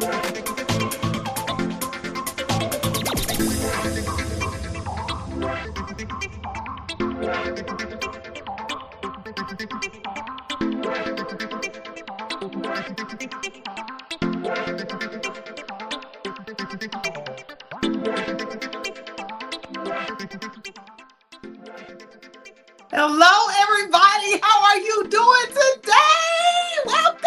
Hello, everybody. How are you doing today? Welcome.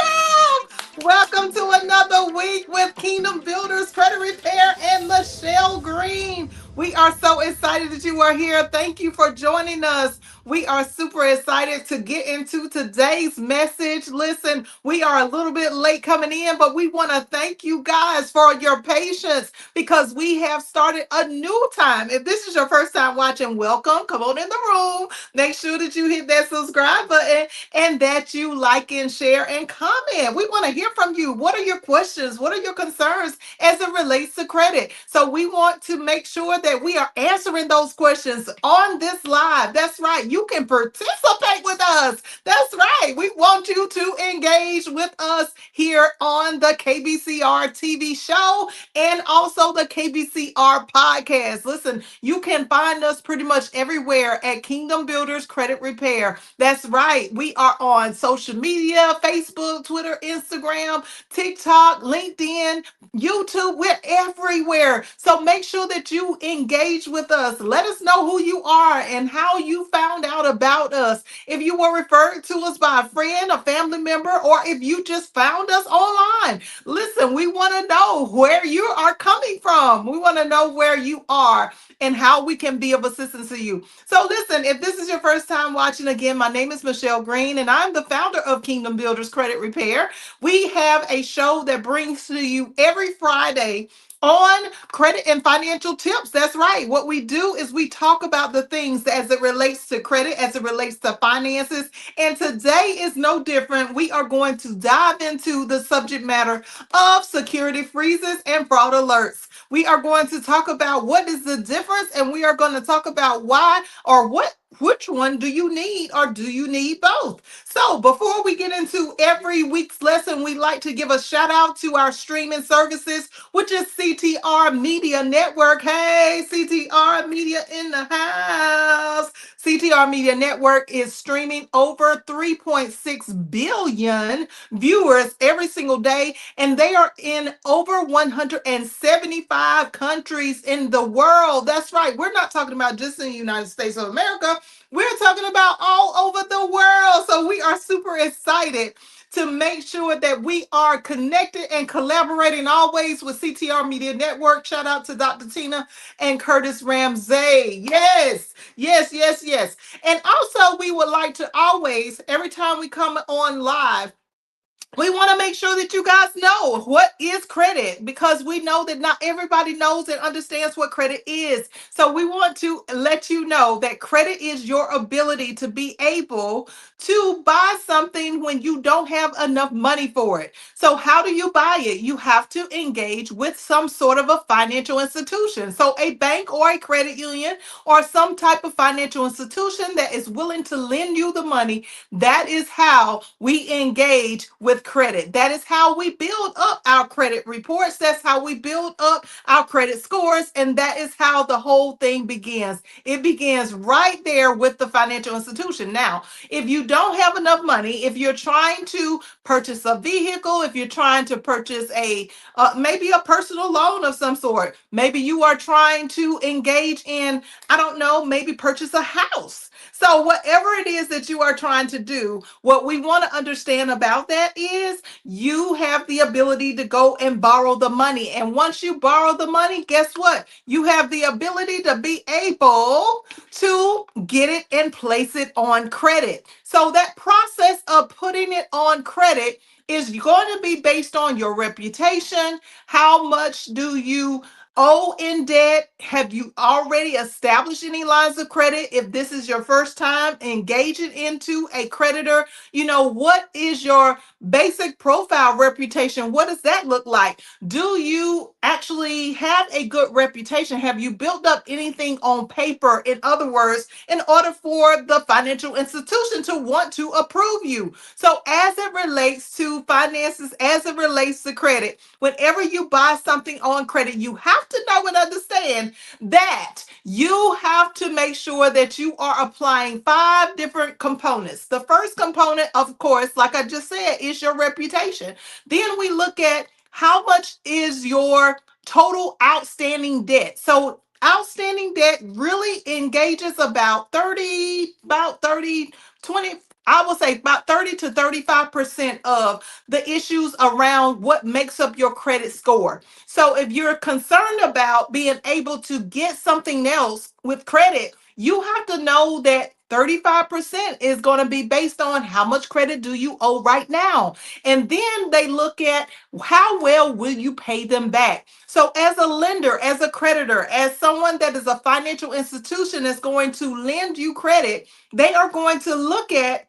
Welcome to another week with Kingdom Builders Credit Repair and Michelle Green. We are so excited that you are here. Thank you for joining us. We are super excited to get into today's message. Listen, we are a little bit late coming in, but we want to thank you guys for your patience because we have started a new time. If this is your first time watching, welcome. Come on in the room. Make sure that you hit that subscribe button and that you like and share and comment. We want to hear from you. What are your questions? What are your concerns as it relates to credit? So we want to make sure that we are answering those questions on this live. That's right. You can participate with us. That's right. We want you to engage with us here on the KBCR TV show and also the KBCR podcast. Listen, you can find us pretty much everywhere at Kingdom Builders Credit Repair. That's right. We are on social media, Facebook, Twitter, Instagram, TikTok, LinkedIn, YouTube. We're everywhere. So make sure that you engage with us. Let us know who you are and how you found out about us. If you were referred to us by a friend, a family member, or if you just found us online. Listen, we want to know where you are coming from. We want to know where you are and how we can be of assistance to you. So listen, if this is your first time watching, again, my name is Michelle Green and I'm the founder of Kingdom Builders Credit Repair. We have a show that brings to you every Friday on credit and financial tips. That's right. What we do is we talk about the things as it relates to credit, as it relates to finances. And today is no different. We are going to dive into the subject matter of security freezes and fraud alerts. We are going to talk about what is the difference, and we are going to talk about why or which one do you need, or do you need both? So before we get into every week's lesson, we like to give a shout out to our streaming services, which is CTR Media Network. Hey, CTR Media in the house. CTR Media Network is streaming over 3.6 billion viewers every single day, and they are in over 175 countries in the world. That's right. We're not talking about just in the United States of America. We're talking about all over the world. So we are super excited to make sure that we are connected and collaborating always with CTR Media Network. Shout out to Dr. Tina and Curtis Ramsey. Yes, yes, yes, yes. And also, we would like to always, every time we come on live, we want to make sure that you guys know what is credit, because we know that not everybody knows and understands what credit is. So we want to let you know that credit is your ability to be able to buy something when you don't have enough money for it. So how do you buy it? You have to engage with some sort of a financial institution. So a bank or a credit union or some type of financial institution that is willing to lend you the money. That is how we engage with credit. That is how we build up our credit reports. That's how we build up our credit scores. And that is how the whole thing begins. It begins right there with the financial institution. Now, if you don't have enough money, if you're trying to purchase a vehicle, if you're trying to purchase maybe a personal loan of some sort, maybe you are trying to engage in, I don't know, maybe purchase a house. So whatever it is that you are trying to do, what we want to understand about that is you have the ability to go and borrow the money. And once you borrow the money, guess what? You have the ability to be able to get it and place it on credit. So that process of putting it on credit is going to be based on your reputation. How much do you owe in debt? Have you already established any lines of credit? If this is your first time engaging into a creditor, what is your basic profile reputation? What does that look like? Do you actually have a good reputation? Have you built up anything on paper? In other words, in order for the financial institution to want to approve you. So, as it relates to finances, as it relates to credit, whenever you buy something on credit, you have to know and understand that you have to make sure that you are applying five different components. The first component, of course, like I just said, is your reputation. Then we look at how much is your total outstanding debt. So outstanding debt really engages about 30, 20. I would say about 30 to 35% of the issues around what makes up your credit score. So if you're concerned about being able to get something else with credit, you have to know that 35% is going to be based on how much credit do you owe right now. And then they look at how well will you pay them back. So as a lender, as a creditor, as someone that is a financial institution that's going to lend you credit, they are going to look at,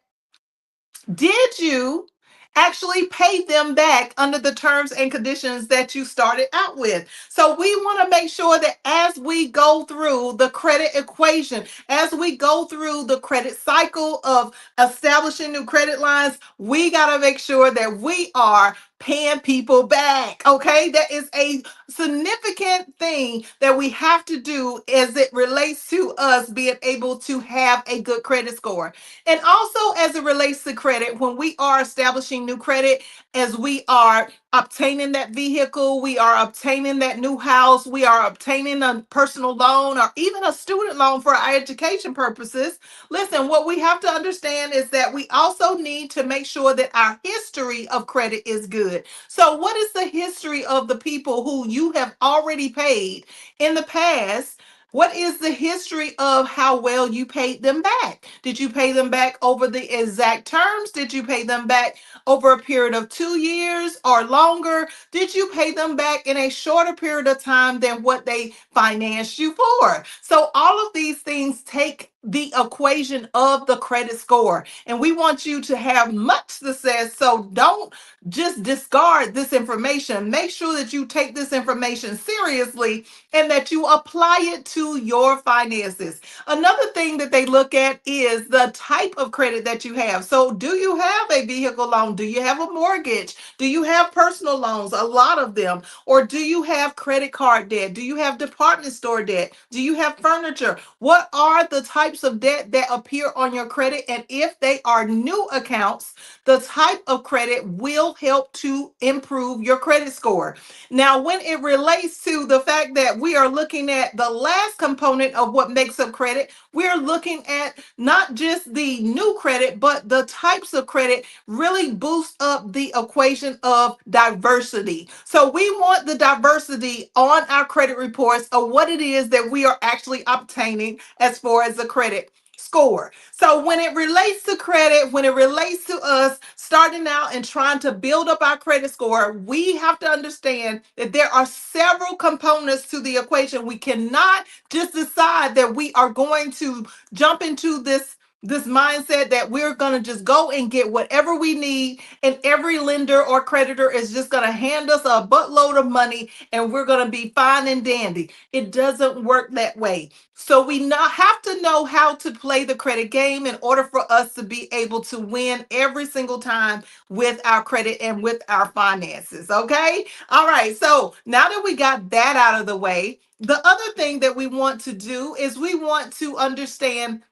did you actually pay them back under the terms and conditions that you started out with? So we want to make sure that as we go through the credit equation, as we go through the credit cycle of establishing new credit lines, we got to make sure that we are paying people back. Okay, that is a significant thing that we have to do as it relates to us being able to have a good credit score. And also, as it relates to credit, when we are establishing new credit, as we are obtaining that vehicle, we are obtaining that new house, we are obtaining a personal loan or even a student loan for our education purposes. Listen, what we have to understand is that we also need to make sure that our history of credit is good. So, what is the history of the people who you have already paid in the past? What is the history of how well you paid them back? Did you pay them back over the exact terms? Did you pay them back over a period of 2 years or longer? Did you pay them back in a shorter period of time than what they financed you for? So, all of these things take the equation of the credit score. And we want you to have much success. So, don't just discard this information. Make sure that you take this information seriously and that you apply it to your finances. Another thing that they look at is the type of credit that you have. So, do you have a vehicle loan? Do you have a mortgage? Do you have personal loans? A lot of them. Or do you have credit card debt? Do you have department store debt? Do you have furniture? What are the types of debt that appear on your credit? And if they are new accounts, the type of credit will help to improve your credit score. Now, when it relates to the fact that we are looking at the last component of what makes up credit, we're looking at not just the new credit, but the types of credit really boost up the equation of diversity. So we want the diversity on our credit reports of what it is that we are actually obtaining as far as the credit score. So when it relates to credit, when it relates to us starting out and trying to build up our credit score, we have to understand that there are several components to the equation. We cannot just decide that we are going to jump into this mindset that we're going to just go and get whatever we need, and every lender or creditor is just going to hand us a buttload of money and we're going to be fine and dandy. It doesn't work that way. So we not have to know how to play the credit game in order for us to be able to win every single time with our credit and with our finances. Okay. All right. So now that we got that out of the way, the other thing that we want to do is we want to understand,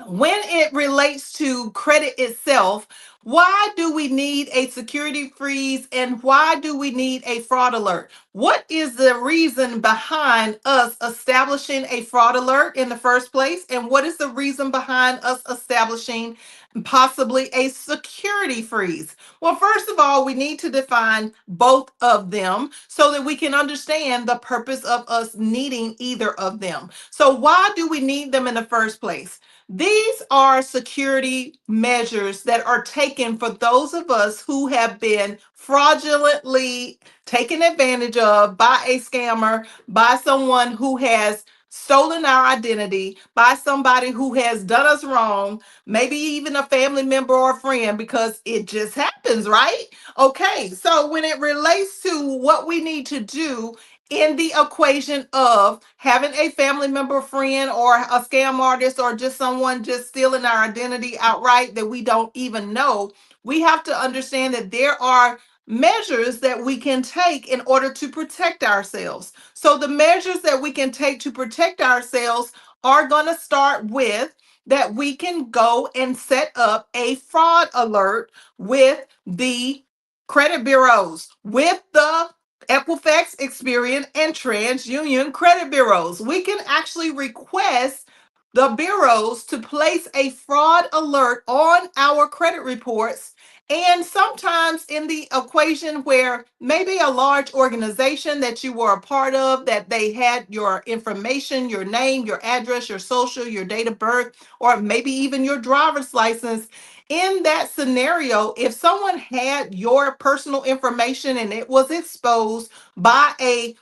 when it relates to credit itself, why do we need a security freeze and why do we need a fraud alert? What is the reason behind us establishing a fraud alert in the first place? And what is the reason behind us establishing possibly a security freeze? Well, first of all, we need to define both of them so that we can understand the purpose of us needing either of them. So, why do we need them in the first place? These are security measures that are taken for those of us who have been fraudulently taken advantage of by a scammer, by someone who has stolen our identity, by somebody who has done us wrong, maybe even a family member or a friend, because it just happens, right? Okay, so when it relates to what we need to do in the equation of having a family member, friend, or a scam artist, or just someone just stealing our identity outright that we don't even know, we have to understand that there are measures that we can take in order to protect ourselves. So, the measures that we can take to protect ourselves are going to start with that we can go and set up a fraud alert with the credit bureaus, with the Equifax, Experian, and TransUnion credit bureaus. We can actually request the bureaus to place a fraud alert on our credit reports. And sometimes in the equation where maybe a large organization that you were a part of, that they had your information, your name, your address, your social, your date of birth, or maybe even your driver's license, in that scenario, if someone had your personal information and it was exposed by a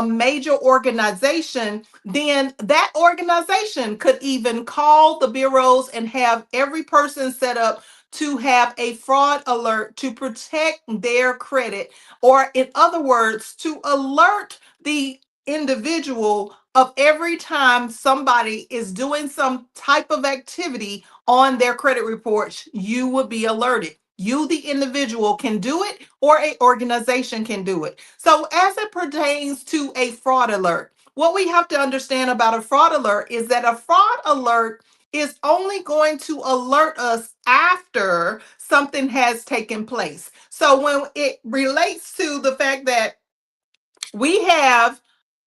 major organization, then that organization could even call the bureaus and have every person set up to have a fraud alert to protect their credit, or in other words, to alert the individual of every time somebody is doing some type of activity on their credit reports, you will be alerted. You, the individual, can do it, or a organization can do it. So, as it pertains to a fraud alert, what we have to understand about a fraud alert is that a fraud alert is only going to alert us after something has taken place. So, when it relates to the fact that we have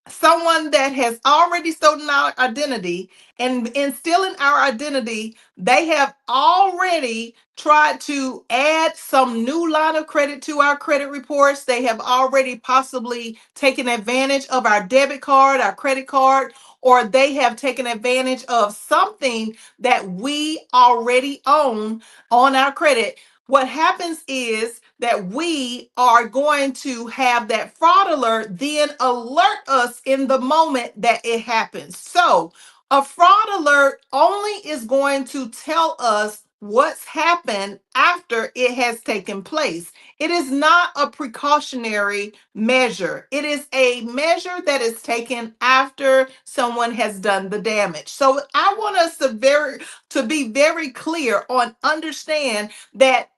someone that has already stolen our identity, and in stealing our identity, they have already tried to add some new line of credit to our credit reports. They have already possibly taken advantage of our debit card, our credit card, or they have taken advantage of something that we already own on our credit. What happens is that we are going to have that fraud alert then alert us in the moment that it happens. So, a fraud alert only is going to tell us what's happened after it has taken place. It is not a precautionary measure. It is a measure that is taken after someone has done the damage. So I want us to be very clear on understand that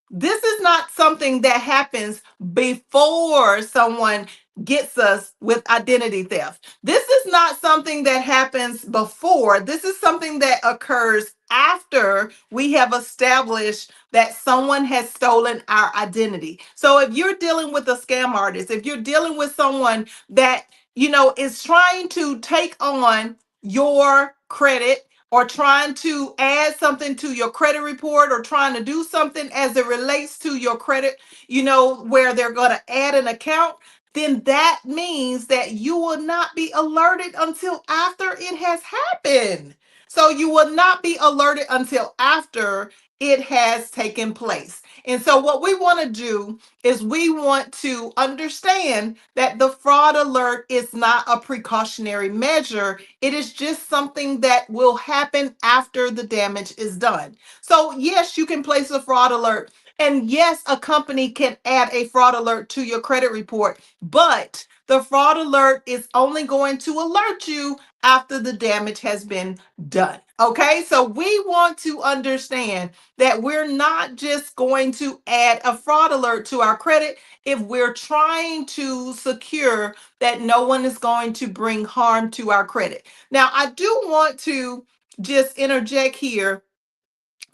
this is not something that happens before someone gets us with identity theft. This is not something that happens before. This is something that occurs after we have established that someone has stolen our identity. So if you're dealing with a scam artist, if you're dealing with someone that, is trying to take on your credit, or trying to add something to your credit report, or trying to do something as it relates to your credit, where they're going to add an account, then that means that you will not be alerted until after it has happened. So you will not be alerted until after it has taken place. And so what we want to do is we want to understand that the fraud alert is not a precautionary measure. It is just something that will happen after the damage is done. So, yes, you can place a fraud alert. And yes, a company can add a fraud alert to your credit report, but the fraud alert is only going to alert you after the damage has been done. Okay, so we want to understand that we're not just going to add a fraud alert to our credit if we're trying to secure that no one is going to bring harm to our credit. Now, I do want to just interject here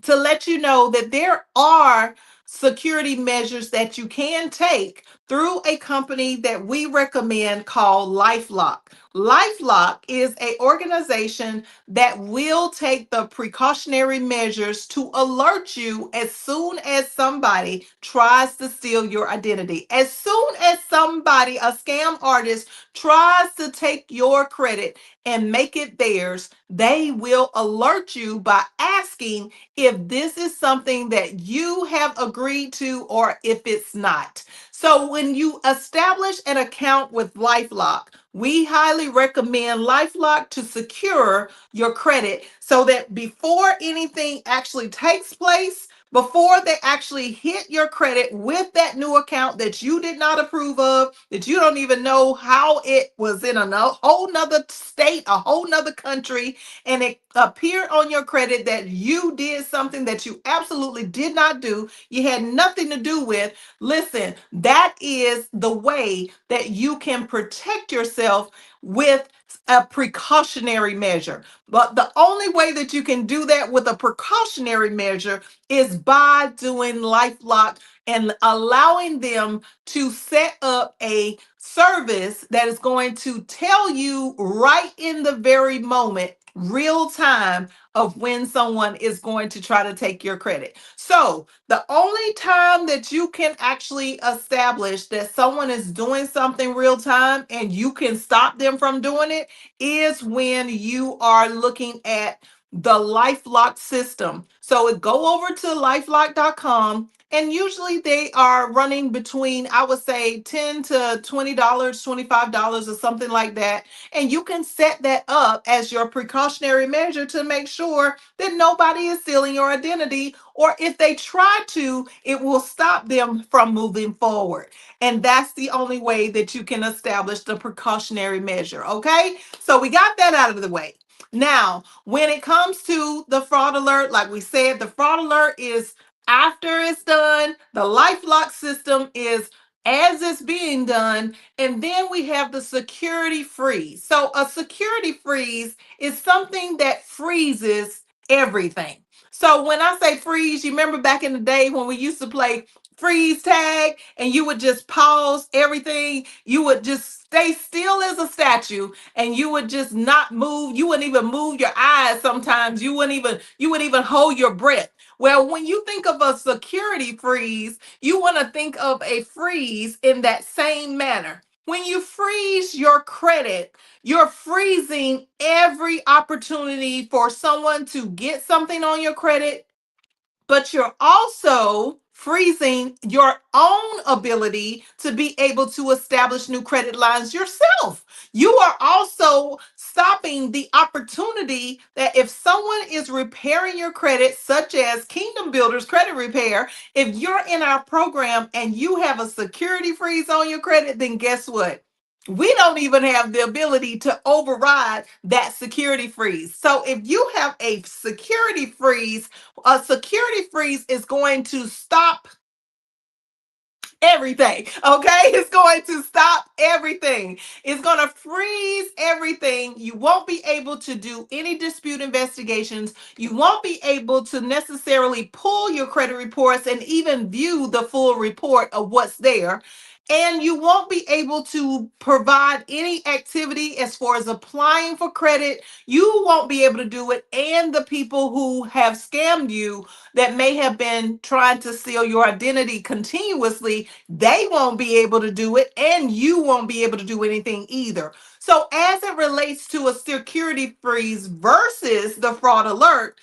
to let you know that there are security measures that you can take through a company that we recommend called LifeLock. LifeLock is a organization that will take the precautionary measures to alert you as soon as somebody tries to steal your identity. As soon as somebody, a scam artist, tries to take your credit and make it theirs, they will alert you by asking if this is something that you have agreed to or if it's not. So when you establish an account with LifeLock, we highly recommend LifeLock to secure your credit so that before anything actually takes place, before they actually hit your credit with that new account that you did not approve of, that you don't even know how it was in a whole nother state, a whole nother country, and it appeared on your credit that you did something that you absolutely did not do, you had nothing to do with. Listen, that is the way that you can protect yourself with a precautionary measure. But the only way that you can do that with a precautionary measure is by doing LifeLock and allowing them to set up a service that is going to tell you right in the very moment, real time, of when someone is going to try to take your credit. So, the only time that you can actually establish that someone is doing something real time and you can stop them from doing it is when you are looking at the LifeLock system. So go over to lifelock.com, and usually they are running between, I would say, $10 to $20, $25 or something like that. And you can set that up as your precautionary measure to make sure that nobody is stealing your identity, or if they try to, it will stop them from moving forward. And that's the only way that you can establish the precautionary measure. Okay, so we got that out of the way. Now, when it comes to the fraud alert, like we said, the fraud alert is after it's done. The LifeLock system is as it's being done. And then we have the security freeze. So a security freeze is something that freezes everything. So when I say freeze, you remember back in the day when we used to play freeze tag and you would just pause everything, you would just stay still as a statue and you would just not move. You wouldn't even move your eyes. Sometimes you wouldn't even hold your breath. Well, when you think of a security freeze, you want to think of a freeze in that same manner. When you freeze your credit, you're freezing every opportunity for someone to get something on your credit, but you're also freezing your own ability to be able to establish new credit lines yourself. You are also stopping the opportunity that if someone is repairing your credit, such as Kingdom Builders Credit Repair, if you're in our program and you have a security freeze on your credit, then guess what? We don't even have the ability to override that security freeze. So if you have a security freeze is going to stop everything. Okay, it's going to stop everything. It's going to freeze everything. You won't be able to do any dispute investigations. You won't be able to necessarily pull your credit reports and even view the full report of what's there. And you won't be able to provide any activity as far as applying for credit. You won't be able to do it. And the people who have scammed you, that may have been trying to steal your identity continuously, they won't be able to do it, and you won't be able to do anything either. So, as it relates to a security freeze versus the fraud alert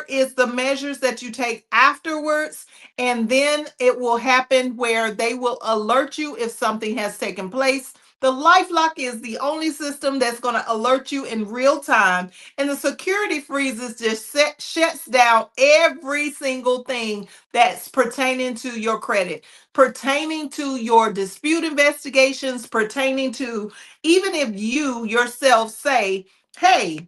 is the measures that you take afterwards, and then it will happen where they will alert you if something has taken place. The LifeLock is the only system that's going to alert you in real time, and the security freezes just shuts down every single thing that's pertaining to your credit, pertaining to your dispute investigations, pertaining to even if you yourself say, hey,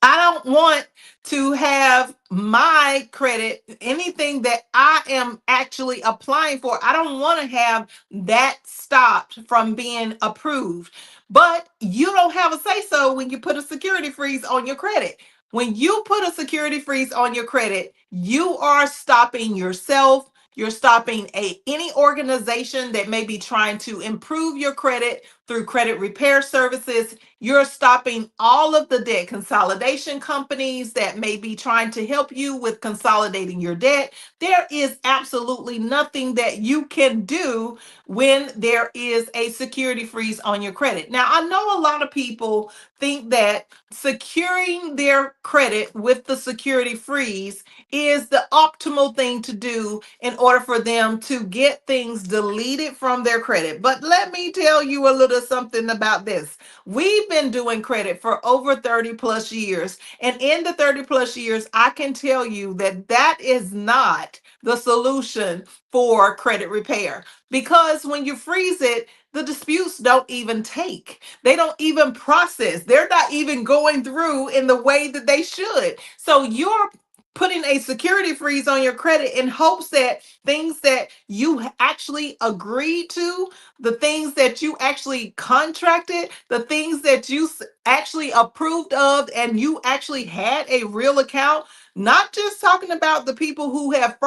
I don't want to have my credit, anything that I am actually applying for, I don't want to have that stopped from being approved. But you don't have a say so when you put a security freeze on your credit. When you put a security freeze on your credit, you are stopping yourself. You're stopping any organization that may be trying to improve your credit through credit repair services. You're stopping all of the debt consolidation companies that may be trying to help you with consolidating your debt. There is absolutely nothing that you can do when there is a security freeze on your credit. Now, I know a lot of people think that securing their credit with the security freeze is the optimal thing to do in order for them to get things deleted from their credit. But let me tell you a little something about this. We've been doing credit for over 30 plus years. And in the 30 plus years, I can tell you that that is not the solution for credit repair. Because when you freeze it, the disputes don't even take. They don't even process. They're not even going through in the way that they should. So you're putting a security freeze on your credit in hopes that things that you actually agreed to, the things that you actually contracted, the things that you actually approved of, and you actually had a real account, not just talking about the people who have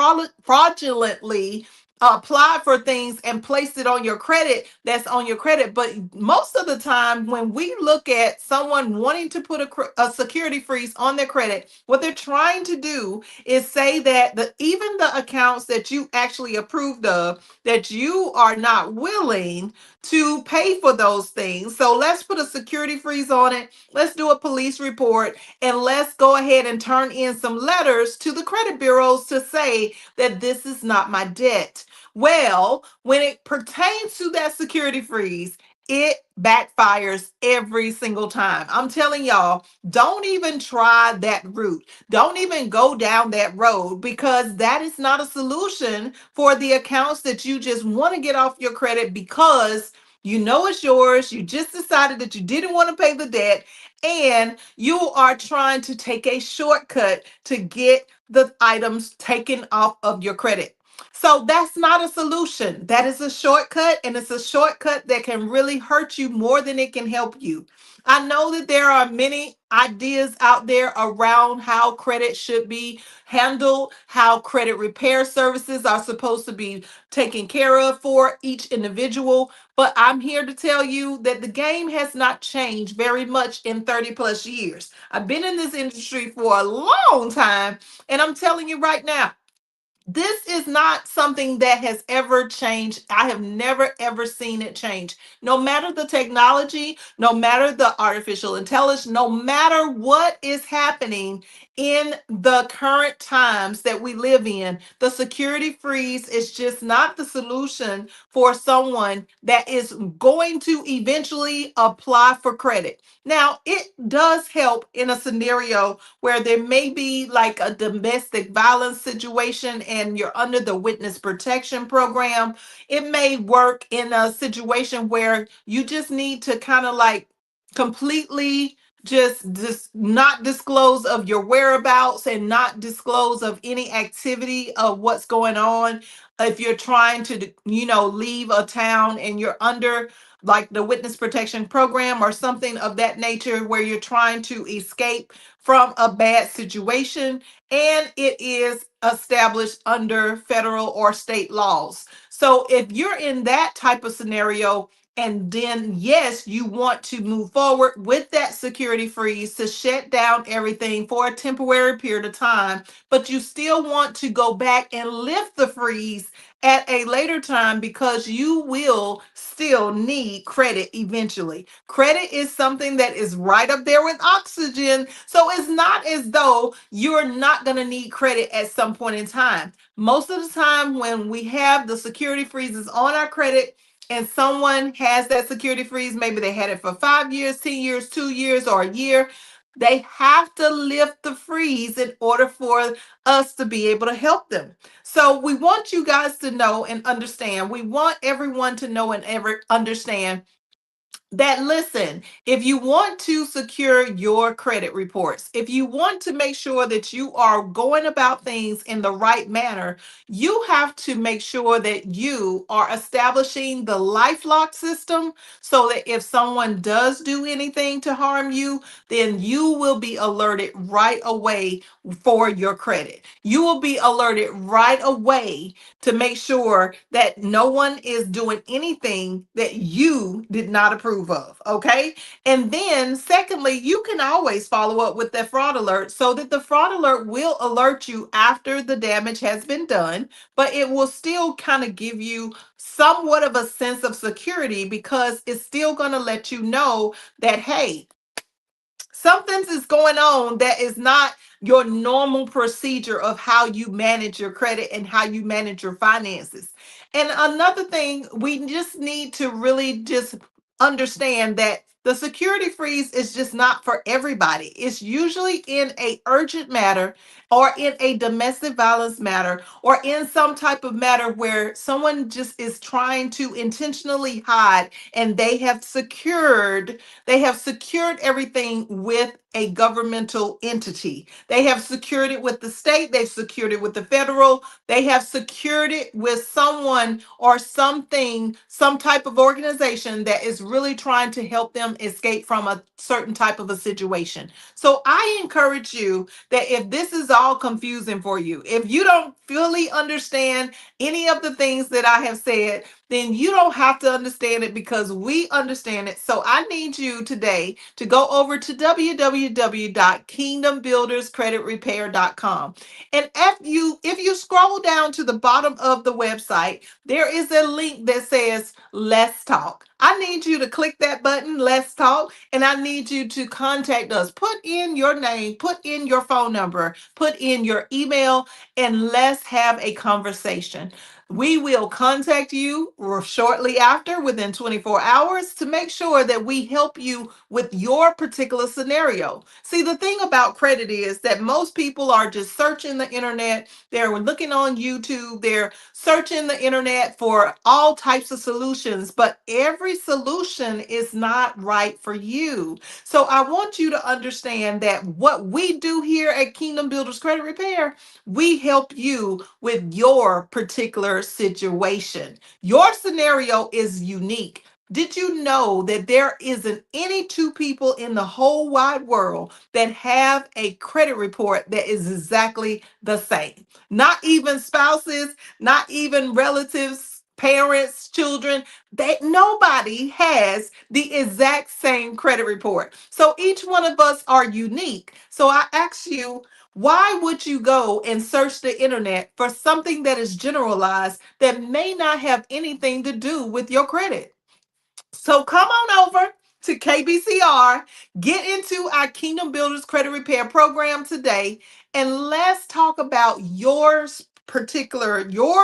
fraudulently applied for things and placed it on your credit, that's on your credit. But most of the time when we look at someone wanting to put a security freeze on their credit, what they're trying to do is say that even the accounts that you actually approved of, that you are not willing to pay for those things. So let's put a security freeze on it. Let's do a police report, and let's go ahead and turn in some letters to the credit bureaus to say that this is not my debt. Well, when it pertains to that security freeze, it backfires every single time. I'm telling y'all, don't even try that route. Don't even go down that road, because that is not a solution for the accounts that you just want to get off your credit because you know it's yours. You just decided that you didn't want to pay the debt, and you are trying to take a shortcut to get the items taken off of your credit. So that's not a solution. That is a shortcut, and it's a shortcut that can really hurt you more than it can help you. I know that there are many ideas out there around how credit should be handled, how credit repair services are supposed to be taken care of for each individual. But I'm here to tell you that the game has not changed very much in 30 plus years. I've been in this industry for a long time, and I'm telling you right now, this is not something that has ever changed. I have never ever seen it change. No matter the technology, no matter the artificial intelligence, no matter what is happening in the current times that we live in, the security freeze is just not the solution for someone that is going to eventually apply for credit. Now, it does help in a scenario where there may be like a domestic violence situation and you're under the witness protection program. It may work in a situation where you just need to kind of like completely just not disclose of your whereabouts and not disclose of any activity of what's going on. If you're trying to, leave a town and you're under like the witness protection program or something of that nature, where you're trying to escape from a bad situation, and it is established under federal or state laws. So if you're in that type of scenario, and then yes, you want to move forward with that security freeze to shut down everything for a temporary period of time, but you still want to go back and lift the freeze at a later time because you will still need credit eventually. Credit is something that is right up there with oxygen. So it's not as though you're not going to need credit at some point in time. Most of the time, when we have the security freezes on our credit, and someone has that security freeze, maybe they had it for 5 years, 10 years, 2 years, or a year, they have to lift the freeze in order for us to be able to help them. So we want you guys to know and understand. We want everyone to know and ever understand that listen, if you want to secure your credit reports, if you want to make sure that you are going about things in the right manner, you have to make sure that you are establishing the LifeLock system so that if someone does do anything to harm you, then you will be alerted right away for your credit. You will be alerted right away to make sure that no one is doing anything that you did not approve of. Okay. And then, secondly, you can always follow up with that fraud alert so that the fraud alert will alert you after the damage has been done, but it will still kind of give you somewhat of a sense of security because it's still going to let you know that, hey, something is going on that is not your normal procedure of how you manage your credit and how you manage your finances. And another thing, we just need to really just understand that the security freeze is just not for everybody. It's usually in a urgent matter or in a domestic violence matter or in some type of matter where someone just is trying to intentionally hide and they have secured everything with a governmental entity. They have secured it with the state, they've secured it with the federal, they have secured it with someone or something, some type of organization that is really trying to help them escape from a certain type of a situation. So I encourage you that if this is all confusing for you, if you don't fully understand any of the things that I have said, then you don't have to understand it because we understand it. So I need you today to go over to www.kingdombuilderscreditrepair.com. And if you scroll down to the bottom of the website, there is a link that says Let's Talk. I need you to click that button, Let's Talk, and I need you to contact us. Put in your name, put in your phone number, put in your email, and let's have a conversation. We will contact you shortly after, within 24 hours, to make sure that we help you with your particular scenario. See, the thing about credit is that most people are just searching the internet, they're looking on YouTube, they're searching the internet for all types of solutions, but every solution is not right for you. So I want you to understand that what we do here at Kingdom Builders Credit Repair, we help you with your particular situation. Your scenario is unique. Did you know that there isn't any two people in the whole wide world that have a credit report that is exactly the same? Not even spouses, not even relatives, parents, children. Nobody has the exact same credit report. So each one of us are unique. So I ask you, why would you go and search the internet for something that is generalized that may not have anything to do with your credit? So come on over to KBCR, get into our Kingdom Builders Credit Repair program today, and let's talk about your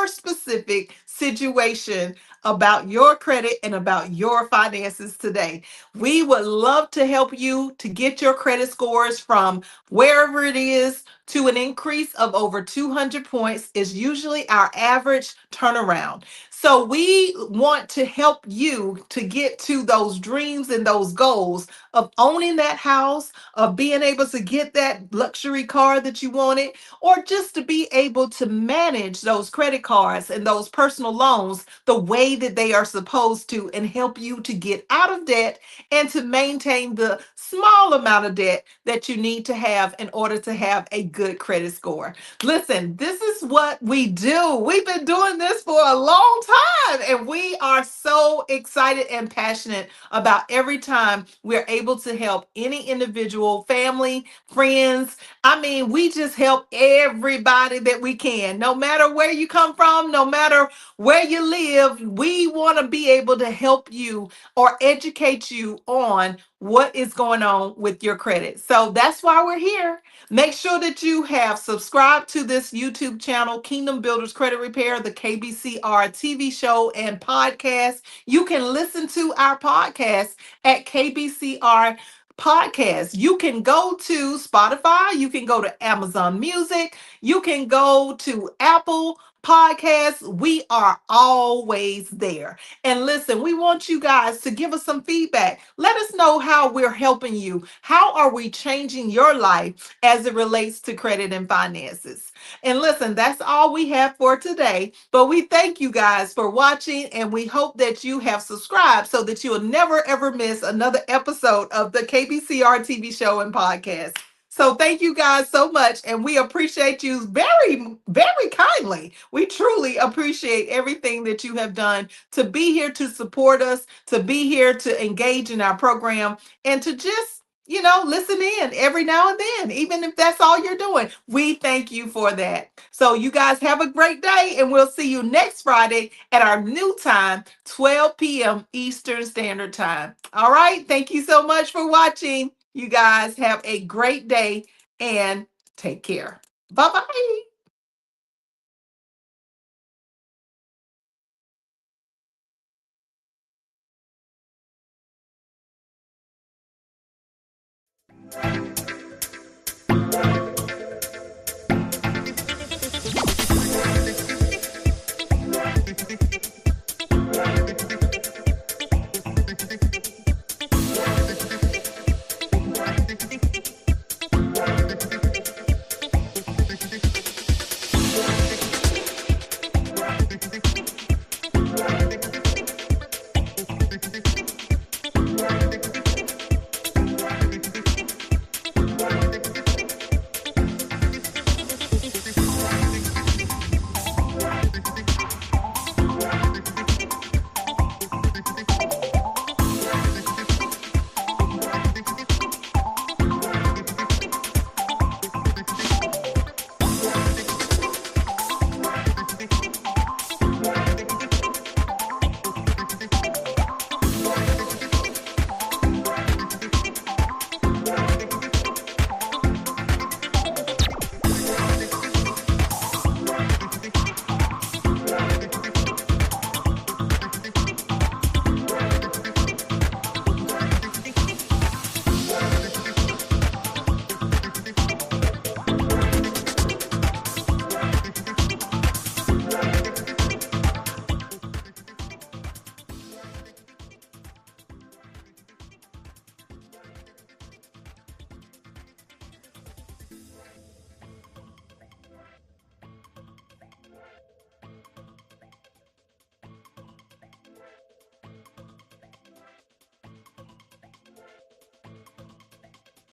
specific situation about your credit and about your finances today. We would love to help you to get your credit scores from wherever it is to an increase of over 200 points is usually our average turnaround. So we want to help you to get to those dreams and those goals of owning that house, of being able to get that luxury car that you wanted, or just to be able to manage those credit cards and those personal loans the way that they are supposed to and help you to get out of debt and to maintain the small amount of debt that you need to have in order to have a good credit score. Listen, this is what we do. We've been doing this for a long time, and we are so excited and passionate about every time we're able to help any individual, family, friends. I mean, we just help everybody that we can, no matter where you come from, no matter where you live. We want to be able to help you or educate you on what is going on with your credit. So that's why we're here. Make sure that you have subscribed to this YouTube channel, Kingdom Builders Credit Repair, the KBCR TV show and podcast. You can listen to our podcast at KBCR Podcast. You can go to Spotify, you can go to Amazon Music, you can go to Apple podcasts, we are always there. And listen, we want you guys to give us some feedback. Let us know how we're helping you. How are we changing your life as it relates to credit and finances? And listen, that's all we have for today. But we thank you guys for watching, and we hope that you have subscribed so that you'll never ever miss another episode of the KBCR TV show and podcast. So thank you guys so much, and we appreciate you very, very kindly. We truly appreciate everything that you have done to be here to support us, to be here to engage in our program, and to just listen in every now and then, even if that's all you're doing. We thank you for that. So you guys have a great day, and we'll see you next Friday at our new time, 12 p.m. Eastern Standard Time. All right. Thank you so much for watching. You guys have a great day and take care. Bye bye.